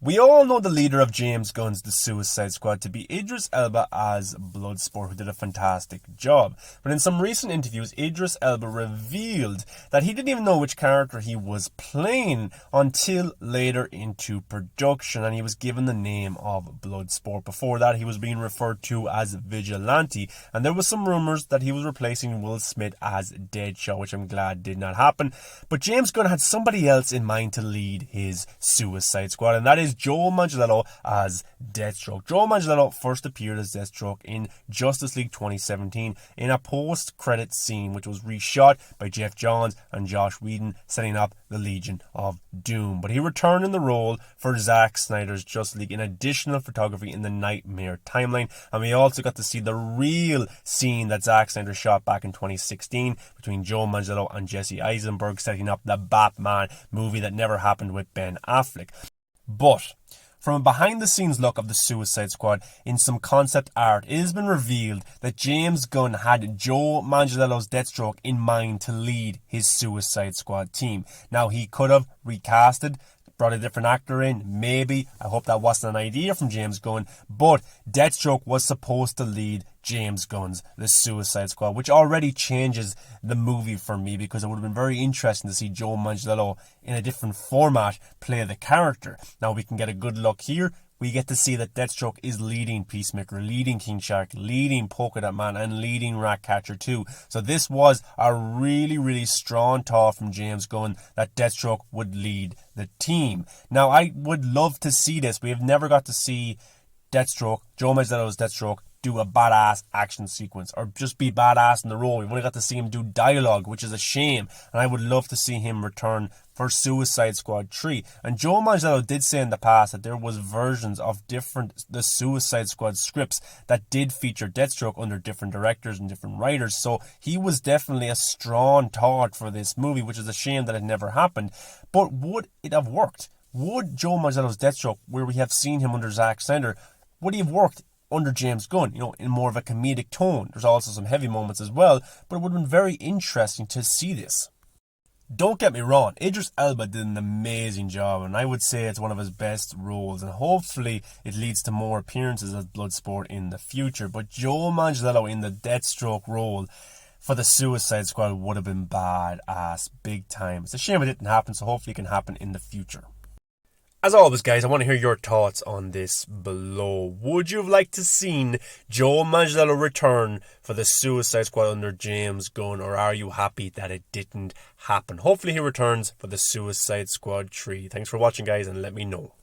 We all know the leader of James Gunn's The Suicide Squad to be Idris Elba as Bloodsport, who did a fantastic job. But in some recent interviews, Idris Elba revealed that he didn't even know which character he was playing until later into production, and he was given the name of Bloodsport. Before that, he was being referred to as Vigilante, and there was some rumours that he was replacing Will Smith as Deathstroke, which I'm glad did not happen. But James Gunn had somebody else in mind to lead his Suicide Squad, and that is Joel Manganiello as Deathstroke. Joel Manganiello first appeared as Deathstroke in Justice League 2017 in a post-credit scene which was reshot by Jeff Johns and Joss Whedon, setting up the Legion of Doom. But he returned in the role for Zack Snyder's Justice League in additional photography in the Nightmare timeline, and we also got to see the real scene that Zack Snyder shot back in 2016 between Joel Manganiello and Jesse Eisenberg, setting up the Batman movie that never happened with Ben Affleck. But from a behind-the-scenes look of the Suicide Squad in some concept art, it has been revealed that James Gunn had Joe Manganiello's Deathstroke in mind to lead his Suicide Squad team. Now, he could have recasted, brought a different actor in, maybe. I hope that wasn't an idea from James Gunn, but Deathstroke was supposed to lead James Gunn's The Suicide Squad, which already changes the movie for me, because it would have been very interesting to see Joe Manganiello in a different format play the character. Now we can get a good look here. We get to see that Deathstroke is leading Peacemaker, leading King Shark, leading Polka Dot Man, and leading Ratcatcher too. So this was a really, really strong thought from James Gunn that Deathstroke would lead the team. Now I would love to see this. We have never got to see Deathstroke, Joe Manganiello's Deathstroke, do a badass action sequence or just be badass in the role. We've only got to see him do dialogue, which is a shame, and I would love to see him return for Suicide Squad 3. And Joe Manganiello did say in the past that there was versions of the Suicide Squad scripts that did feature Deathstroke under different directors and different writers, so he was definitely a strong thought for this movie, which is a shame that it never happened. But would it have worked? Would Joe Manganiello's Deathstroke, where we have seen him under Zack Snyder, would he have worked under James Gunn, in more of a comedic tone? There's also some heavy moments as well, but it would have been very interesting to see this. Don't get me wrong, Idris Elba did an amazing job, and I would say it's one of his best roles, and hopefully it leads to more appearances as Bloodsport in the future. But Joel Manganiello in the Deathstroke role for the Suicide Squad would have been badass, big time. It's a shame it didn't happen, so hopefully it can happen in the future. As always, guys, I want to hear your thoughts on this below. Would you have liked to seen Joel Manganiello return for the Suicide Squad under James Gunn, or are you happy that it didn't happen? Hopefully he returns for the Suicide Squad 3. Thanks for watching, guys, and let me know.